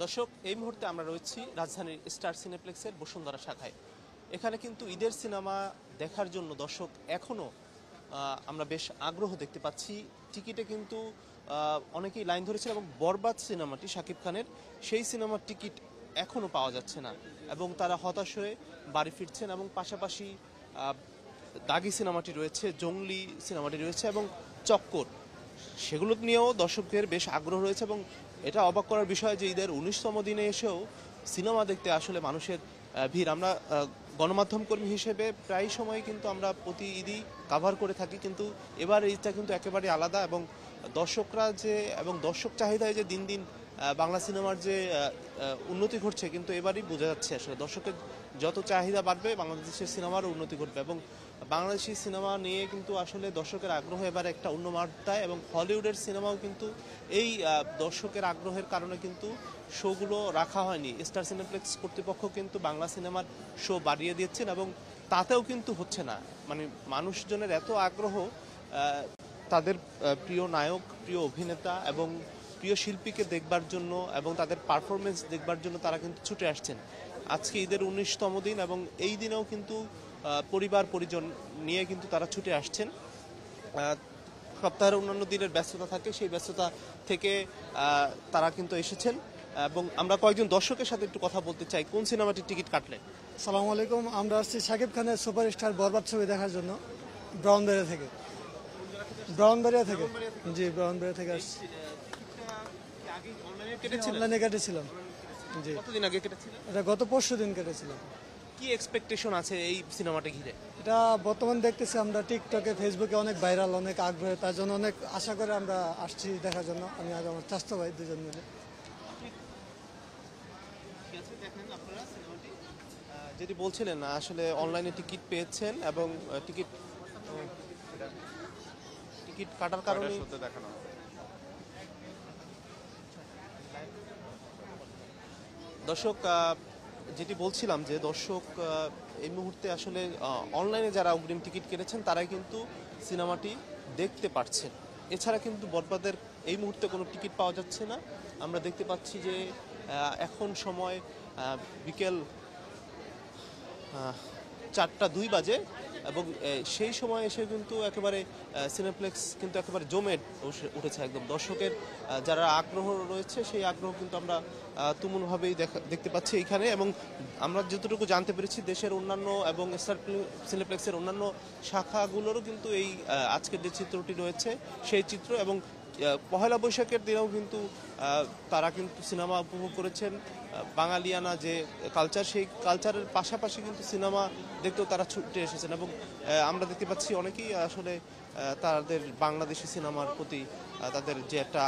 দর্শক, এই মুহূর্তে আমরা রয়েছি রাজধানীর স্টার সিনেপ্লেক্সের বসুন্ধরা শাখায়। এখানে কিন্তু ঈদের সিনেমা দেখার জন্য দর্শক এখনও আমরা বেশ আগ্রহ দেখতে পাচ্ছি। টিকিটে কিন্তু অনেকেই লাইন ধরেছেন এবং বরবাদ সিনেমাটি শাকিব খানের, সেই সিনেমার টিকিট এখনও পাওয়া যাচ্ছে না এবং তারা হতাশ হয়ে বাড়ি ফিরছেন। এবং পাশাপাশি দাগি সিনেমাটি রয়েছে, জঙ্গলি সিনেমাটি রয়েছে এবং চক্কর, সেগুলো নিয়েও দর্শকদের বেশ আগ্রহ রয়েছে। এবং এটা অবাক করার বিষয় যে ঈদের 19তম দিনে এসেও সিনেমা দেখতে আসলে মানুষের ভিড়। আমরা গণমাধ্যম কর্মী হিসেবে প্রায় সময় কিন্তু আমরা প্রতি ঈদই কাভার করে থাকি, কিন্তু এবার ঈদটা কিন্তু একেবারে আলাদা। এবং দর্শকরা যে এবং দর্শক চাহিদায় যে দিন দিন বাংলা সিনেমার যে উন্নতি ঘটছে, কিন্তু এবারই বোঝা যাচ্ছে আসলে দর্শকের যত চাহিদা বাড়বে বাংলাদেশের সিনেমারও উন্নতি ঘটবে। এবং বাংলাদেশি সিনেমা নিয়ে কিন্তু আসলে দর্শকের আগ্রহ এবার একটা অন্য মাত্রায়, এবং হলিউডের সিনেমাও কিন্তু এই দর্শকের আগ্রহের কারণে কিন্তু শোগুলো রাখা হয়নি। স্টার সিনেপ্লেক্স কর্তৃপক্ষ কিন্তু বাংলা সিনেমার শো বাড়িয়ে দিচ্ছেন এবং তাতেও কিন্তু হচ্ছে না। মানে মানুষজনের এত আগ্রহ তাদের প্রিয় নায়ক, প্রিয় অভিনেতা এবং প্রিয় শিল্পীকে দেখবার জন্য এবং তাদের পারফরমেন্স দেখবার জন্য তারা কিন্তু ছুটে আসছেন। আজকে ঈদের 19তম দিন এবং এই দিনেও কিন্তু পরিবার পরিজন নিয়ে কিন্তু তারা ছুটে আসছেন। সপ্তাহের অন্যান্য দিনের ব্যস্ততা থাকে, সেই ব্যস্ততা থেকে তারা কিন্তু এসেছেন। এবং আমরা কয়েকজন দর্শকের সাথে একটু কথা বলতে চাই। কোন সিনেমাটির টিকিট কাটলেন? সালামু আলাইকুম। আমরা আসছি শাকিব খানের সুপারস্টার বরবাদ ছবি দেখার জন্য ব্রাউনবাড়িয়া থেকে। জি, ব্রাউনবাড়িয়া থেকে আসছি। অনলাইনে কেটেছিলাম। জি। কতদিন আগে কেটেছিলেন? এটা গত পরশুদিন কেটেছিলাম। কি এক্সপেকটেশন আছে এই সিনেমাটা ঘিরে? এটা বর্তমান দেখতেছি আমরা টিকটকে, ফেসবুকে অনেক ভাইরাল, অনেক আগ্রহ, তার জন্য অনেক আশা করে আমরা আসছি দেখার জন্য। আমি আর আমার চাচতো ভাই দুজন মিলে। যেটি বলছিলেন আসলে অনলাইনে টিকিট পেয়েছেন এবং টিকিট কাটার কারণে দর্শক, যেটি বলছিলাম যে দর্শক এই মুহূর্তে আসলে অনলাইনে যারা অগ্রিম টিকিট কেটেছেন তারাই কিন্তু সিনেমাটি দেখতে পারছেন। এছাড়া কিন্তু বরবাদের এই মুহূর্তে কোনো টিকিট পাওয়া যাচ্ছে না। আমরা দেখতে পাচ্ছি যে এখন সময় বিকেল 4:02 বাজে এবং সেই সময় এসে কিন্তু একেবারে সিনেপ্লেক্স কিন্তু একেবারে জমে উঠেছে একদম। দর্শকের যারা আগ্রহ রয়েছে সেই আগ্রহ কিন্তু আমরা তুমুলভাবেই দেখতে পাচ্ছি এইখানে। এবং আমরা যতটুকু জানতে পেরেছি দেশের অন্যান্য এবং স্টার সিনেপ্লেক্সের অন্যান্য শাখাগুলোরও কিন্তু এই আজকের যে চিত্রটি রয়েছে সেই চিত্র, এবং পহেলা বৈশাখের দিনেও কিন্তু তারা কিন্তু সিনেমা উপভোগ করেছেন। বাঙালিয়ানা যে কালচার, সেই কালচারের পাশাপাশি কিন্তু সিনেমা দেখতেও তারা ছুটে এসেছেন। এবং আমরা দেখতে পাচ্ছি অনেকেই আসলে তাদের বাংলাদেশি সিনেমার প্রতি তাদের যে একটা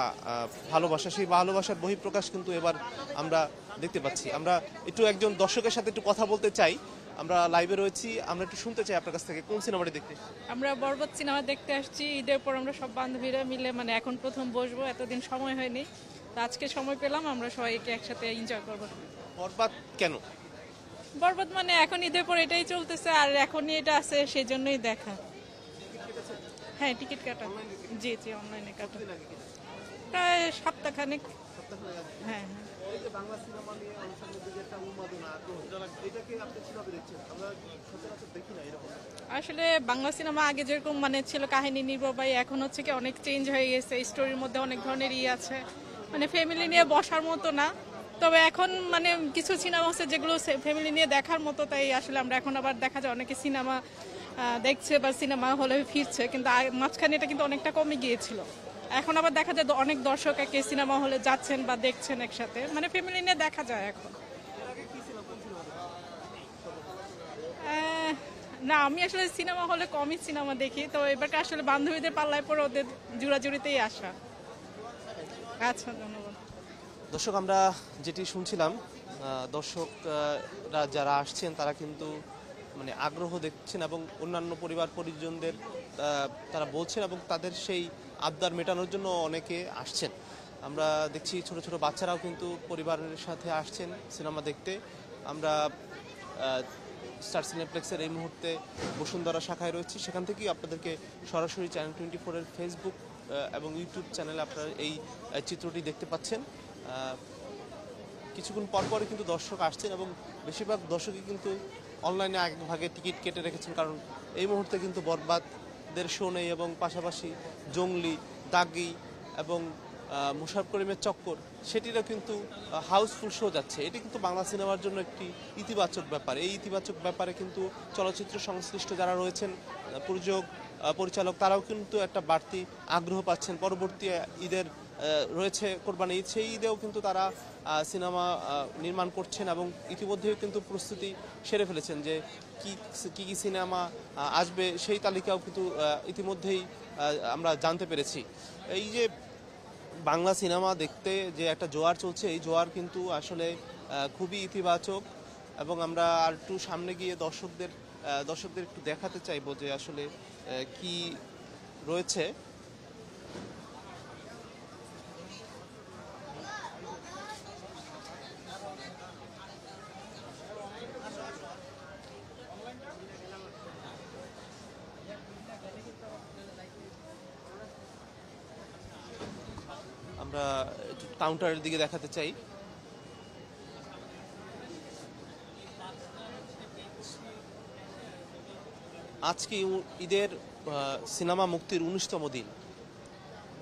ভালোবাসা, সেই ভালোবাসার বহিঃপ্রকাশ কিন্তু এবার আমরা দেখতে পাচ্ছি। আমরা একটু একজন দর্শকের সাথে একটু কথা বলতে চাই। আমরা লাইভে রয়েছি, আমরা একটু শুনতে চাই আপনার কাছ থেকে কোন সিনেমাটি দেখতে? আমরা বরবাদ সিনেমা দেখতে আসছি। ঈদের পর আমরা সব বান্ধবীরা মিলে এখন প্রথম বসবো, এতদিন সময় হয়নি, তো আজকে সময় পেলাম, আমরা সবাইকে একসাথে এনজয় করবো। বরবাদ কেন? বরবাদ এখন ঈদের পর এটাই চলতেছে আর এখনই এটা আছে, সেই জন্যই দেখা। হ্যাঁ, টিকিট কাটা। জি, অনলাইনে কাটা, প্রায় সপ্তাহখানেক। হ্যাঁ। আসলে বাংলা সিনেমা আগে যেরকম ছিল কাহিনী নির্ভর, এখন হচ্ছে কি অনেক চেঞ্জ হয়ে গেছে। স্টোরির মধ্যে অনেক ধরনের আছে, ফ্যামিলি নিয়ে বসার মতো না। তবে এখন কিছু সিনেমা আছে যেগুলো ফ্যামিলি নিয়ে দেখার মতো, তাই আসলে আমরা এখন আবার দেখা যায় অনেকে সিনেমা দেখছে বা সিনেমা হলে ফিরছে, কিন্তু মাঝখানে এটা কিন্তু অনেকটা কমে গিয়েছিল। এখন আবার দেখা যায় অনেক দর্শক একে সিনেমা হলে যাচ্ছেন বা দেখছেন একসাথে, ফ্যামিলি নিয়ে দেখা যায় এখন। না, আমি আসলে সিনেমা হলে কমই সিনেমা দেখি, তো এবার আসলে বান্ধবীদের পাল্লায় পরে ওদের জোড়াজুড়িতেই আসা। আচ্ছা, ধন্যবাদ। দর্শক, আমরা যেটি শুনছিলাম, দর্শকরা যারা আসছেন তারা কিন্তু আগ্রহ দেখছেন এবং অন্যান্য পরিবার পরিজনদের তারা বলছেন এবং তাদের সেই আবদার মেটানোর জন্য অনেকে আসছেন। আমরা দেখছি ছোট ছোট বাচ্চারাও কিন্তু পরিবারের সাথে আসছেন সিনেমা দেখতে। আমরা স্টার সিনেপ্লেক্সের এই মুহূর্তে বসুন্ধরা শাখায় রয়েছি, সেখান থেকেই আপনাদেরকে সরাসরি চ্যানেল 24-এর ফেসবুক এবং ইউটিউব চ্যানেলে আপনারা এই চিত্রটি দেখতে পাচ্ছেন। কিছুক্ষণ পরপরই কিন্তু দর্শক আসছেন এবং বেশিরভাগ দর্শকই কিন্তু অনলাইনে আগে ভাগে টিকিট কেটে রেখেছেন, কারণ এই মুহূর্তে কিন্তু বরবাদের শো নেই এবং পাশাপাশি জঙ্গলি, দাগি এবং মুশাররফ করিমের চক্কর সেটিরও কিন্তু হাউসফুল শো যাচ্ছে। এটি কিন্তু বাংলা সিনেমার জন্য একটি ইতিবাচক ব্যাপার। এই ইতিবাচক ব্যাপারে কিন্তু চলচ্চিত্র সংশ্লিষ্ট যারা রয়েছেন, প্রযোজক, পরিচালক, তারাও কিন্তু একটা বাড়তি আগ্রহ পাচ্ছেন। পরবর্তী ঈদের রয়েছে কোরবানি ঈদ, সেই ঈদেও কিন্তু তারা সিনেমা নির্মাণ করছেন এবং ইতিমধ্যেই কিন্তু প্রস্তুতি সেরে ফেলেছেন যে কি কি সিনেমা আসবে সেই তালিকাও কিন্তু ইতিমধ্যেই আমরা জানতে পেরেছি। এই যে বাংলা সিনেমা দেখতে যে একটা জোয়ার চলছে, এই জোয়ার কিন্তু আসলে খুবই ইতিবাচক এবং আমরা আর একটু সামনে গিয়ে দর্শকদের একটু দেখাতে চাইবো যে আসলে কি রয়েছে। আমরা একটু কাউন্টারের দিকে দেখাতে চাই। আজকে ঈদের সিনেমা মুক্তির 19তম দিন।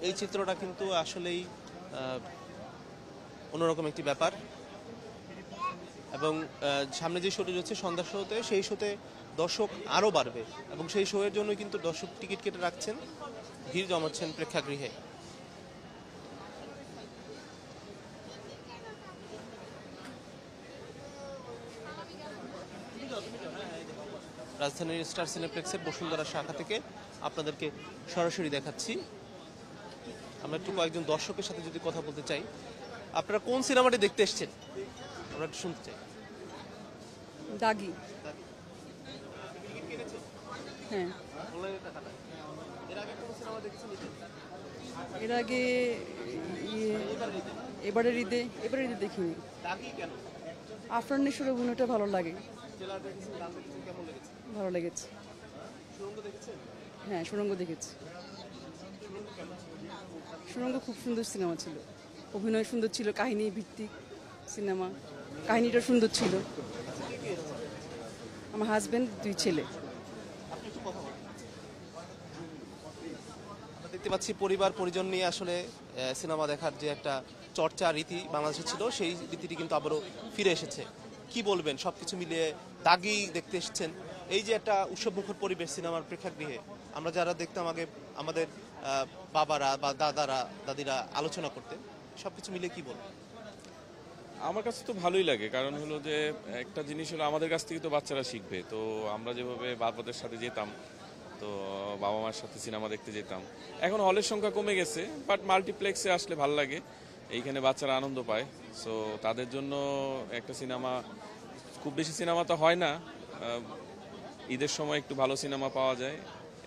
এই চিত্রটা কিন্তু আসলেই অন্যরকম একটি ব্যাপার এবং সামনে যে শোটি রয়েছে সন্ধ্যা শোতে, সেই শোতে দর্শক আরও বাড়বে এবং সেই শোয়ের জন্য কিন্তু দর্শক টিকিট কেটে রাখছেন, ভিড় জমাচ্ছেন প্রেক্ষাগৃহে। রাজধানীর স্টার সিনেপ্লেক্সের বসুন্ধরা শাখা থেকে আপনাদেরকে সরাসরি দেখাচ্ছি। আমরা একটু কয়েকজন দর্শকের সাথে যদি কথা বলতে চাই, আপনারা কোন সিনেমাটি দেখতে এসেছেন আমরা একটু শুনতে চাই। দাগি। হ্যাঁ, এর আগে এবারের ঈদে দেখিনি। আফরান নিশোর অভিনয়টা ভালো লাগে, ভালো লেগেছে। হ্যাঁ, সুড়ঙ্গ দেখেছি। সুড়ঙ্গ খুব সুন্দর সিনেমা ছিল, অভিনয় সুন্দর ছিল, কাহিনী ভিত্তিক সিনেমা, কাহিনীটা সুন্দর ছিল। আমার হাজবেন্ড, 2 ছেলে। দেখতে পাচ্ছি পরিবার পরিজন নিয়ে আসলে সিনেমা দেখার যে একটা চর্চা রীতি বাংলাদেশে ছিল, সেই রীতিটি কিন্তু আবারও ফিরে এসেছে। কি বলবেন সবকিছু মিলিয়ে? দাগি দেখতে এসেছেন, এই যে একটা উৎসবমুখর পরিবেশ সিনেমার প্রেক্ষাগৃহে, আমরা যারা দেখতাম আগে আমাদের বাবারা বা দাদিরা আলোচনা করতেন, সবকিছু মিলিয়ে কি বলবেন? আমার কাছে তো ভালোই লাগে, কারণ হলো যে একটা জিনিস হলো আমাদের কাছ থেকে তো বাচ্চারা শিখবে। তো আমরা যেভাবে বাবাদের সাথে যেতাম, তো বাবা মার সাথে সিনেমা দেখতে যেতাম, এখন হলের সংখ্যা কমে গেছে, বাট মাল্টিপ্লেক্সে আসলে ভালো লাগে, এইখানে বাচ্চারা আনন্দ পায়। সো তাদের জন্য একটা সিনেমা, খুব বেশি সিনেমা তো হয় না, ঈদের সময় একটু ভালো সিনেমা পাওয়া যায়,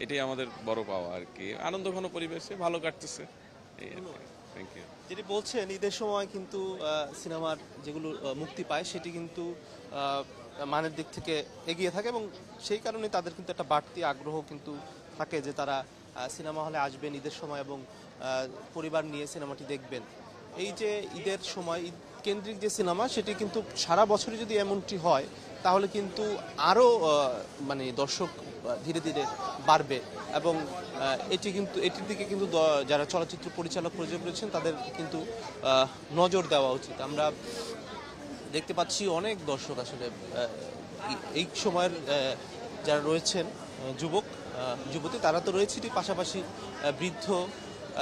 এটাই আমাদের বড় পাওয়া আর কি। আনন্দঘন পরিবেশে ভালো কাটতেছে, এই আর কি। Thank you. যেটি বলছেন ঈদের সময় কিন্তু সিনেমার যেগুলো মুক্তি পায় সেটি কিন্তু মানের দিক থেকে এগিয়ে থাকে এবং সেই কারণে তাদের কিন্তু একটা বাড়তি আগ্রহ কিন্তু থাকে যে তারা সিনেমা হলে আসবেন ঈদের সময় এবং পরিবার নিয়ে সিনেমাটি দেখবেন। এই যে ঈদের সময় ঈদ কেন্দ্রিক যে সিনেমা, সেটি কিন্তু সারা বছরই যদি এমনটি হয় তাহলে কিন্তু আরও মানে দর্শক ধীরে ধীরে বাড়বে এবং এটির দিকে কিন্তু যারা চলচ্চিত্র পরিচালক প্রযোজক রয়েছেন তাদের কিন্তু নজর দেওয়া উচিত। আমরা দেখতে পাচ্ছি অনেক দর্শক আসলে এই সময়ের যারা রয়েছেন যুবক যুবতী, তারা তো রয়েছেই, পাশাপাশি বৃদ্ধ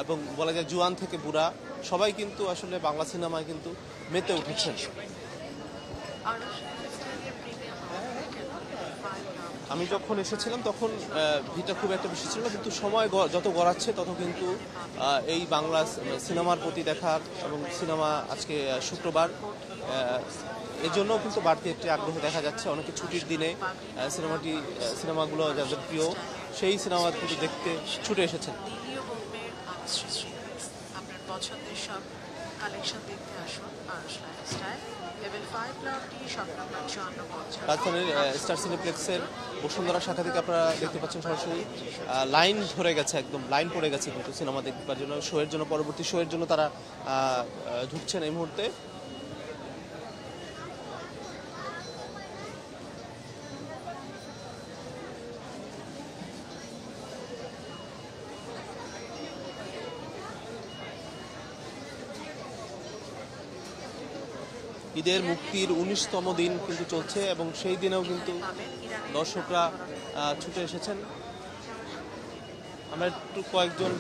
এবং বলা যায় জুয়ান থেকে বুড়া সবাই কিন্তু আসলে বাংলা সিনেমায় কিন্তু মেতে উঠেছেন। আমি যখন এসেছিলাম তখন ভিড়টা খুব একটা বেশি ছিল না, কিন্তু সময় যত গড়াচ্ছে তত কিন্তু এই বাংলা সিনেমার প্রতি দেখার এবং সিনেমা আজকে শুক্রবার, এজন্য কিন্তু বাড়তি একটি আগ্রহ দেখা যাচ্ছে। অনেকে ছুটির দিনে সিনেমাগুলো যাদের প্রিয় সেই সিনেমা কিন্তু দেখতে ছুটে এসেছেন। আপনার পছন্দের সব কালেকশন দেখতে আসুন আরশ লাইফস্টাইল, লেভেল 5 ব্লকটি শপ নাম্বার 5450। রাজধানীর স্টার সিনেপ্লেক্সের বসুন্ধরা শাখা থেকে আপনারা দেখতে পাচ্ছেন সরাসরি লাইন ধরে গেছে, একদম লাইন পড়ে গেছে কিন্তু সিনেমা দেখবার জন্য, শোয়ের জন্য, পরবর্তী শোয়ের জন্য তারা ঢুকছেন এই মুহূর্তে। ঈদের মুক্তির 19তম দিন কিন্তু চলছে এবং সেই দিনেও কিন্তু দর্শকরা ছুটে এসেছেন। আমরা একটু কয়েকজন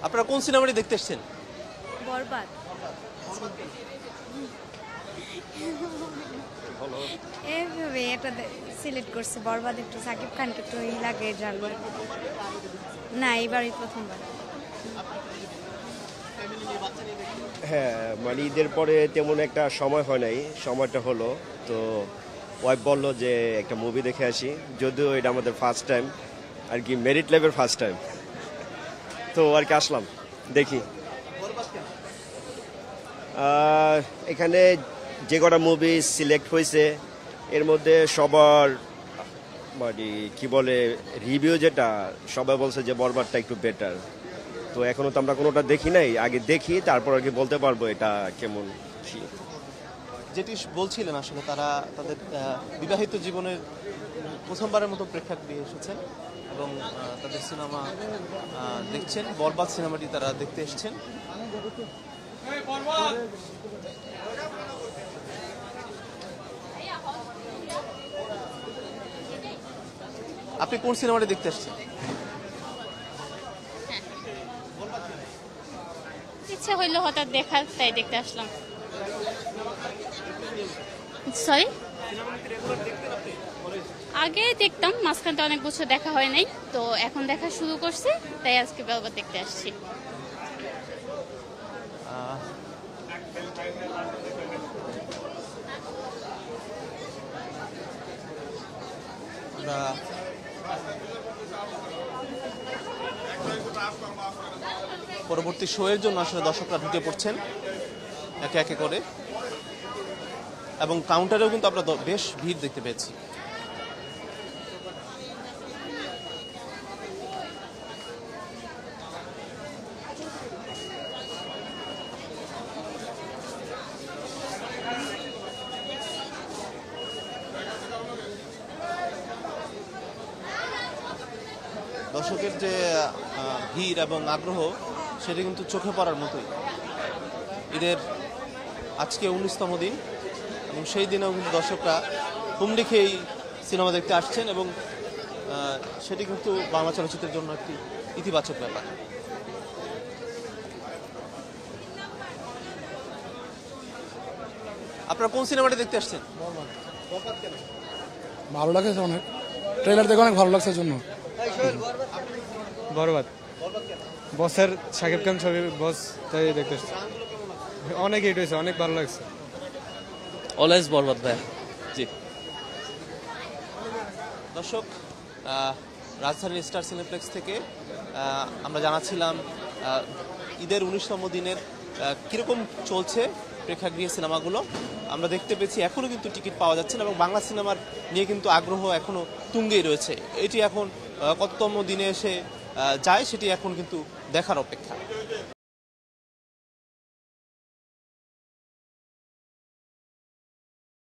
আপনারা কোন সিনেমাটি দেখতে এসেছেন? বরবাদ। এইভাবে এটা সিলেক্ট করছে বরবাদ, একটু সাকিব খানকে একটু লাগে জানবো। না, এবারই প্রথমবার। হ্যাঁ, মানে ঈদের পরে তেমন একটা সময় হয় নাই, সময়টা হলো তো ওয়াইফ বললো যে একটা মুভি দেখে আসি, যদিও এটা আমাদের ফার্স্ট টাইম আর কি, মেরিট লাইফের ফার্স্ট টাইম, তো আর কি আসলাম দেখি। এখানে যে কটা মুভি সিলেক্ট হয়েছে এর মধ্যে সবার মানে কি বলে রিভিউ, যেটা সবাই বলছে যে বরবাদটা একটু বেটার। তো এখনো তো আমরা কোনোটা দেখি নাই, আগে দেখি তারপর আর কি বলতে পারবো এটা কেমন কি। যেটি বলছিলেন আসলে তারা তাদের বিবাহিত জীবনের প্রথমবারের মতো প্রেক্ষাগৃহে এসেছেন এবং তাদের সিনেমা দেখছেন। বরবাদ সিনেমাটি তারা দেখতে এসেছেন। আপনি কোন সিনেমাটি দেখতে এসেছেন? ইচ্ছা হইলো হঠাৎ দেখার, তাই দেখতে আসলাম। সরি, আগে দেখতাম, মাঝখানটা অনেক বছর দেখা হয় নাই, তো এখন দেখা শুরু করছে, তাই আজকে বরবাদ দেখতে আসছি। আমরা পরবর্তী শোয়ের জন্য আসলে দর্শকরা ঢুকে পড়ছেন একে একে করে এবং কাউন্টারেও কিন্তু আমরা বেশ ভিড় দেখতে পেয়েছি। দর্শকের যে ভিড় এবং আগ্রহ সেটা কিন্তু চোখে পড়ার মতোই। ঈদের আজকে 19তম দিন এবং সেই দিনেও কিন্তু দর্শকরা হুমড়ি খেয়েই সিনেমা দেখতে আসছেন এবং সেটি কিন্তু বাংলা চলচ্চিত্রের জন্য একটি ইতিবাচক ব্যাপার। আপনারা কোন সিনেমাটি দেখতে আসছেন? ভালো লাগছে অনেক, ট্রেলার দেখে অনেক ভালো লাগছে জন্য। বরবাদ, বসের শাকিব খান ছবি, বস, তাই দেখতে আসছি। অনেক হিট হয়েছে, অনেক ভালো লাগছে। অলওয়েজ বরবাদ ভাই। জি দর্শক, রাজধানীর স্টার সিনেপ্লেক্স থেকে আমরা জানাচ্ছিলাম ঈদের 19তম দিনের কীরকম চলছে প্রেক্ষাগৃহে সিনেমাগুলো। আমরা দেখতে পেয়েছি এখনও কিন্তু টিকিট পাওয়া যাচ্ছে না এবং বাংলা সিনেমার নিয়ে কিন্তু আগ্রহ এখনও তুঙ্গেই রয়েছে। এটি এখন কততম দিনে এসে যায় সেটি এখন কিন্তু দেখার অপেক্ষা।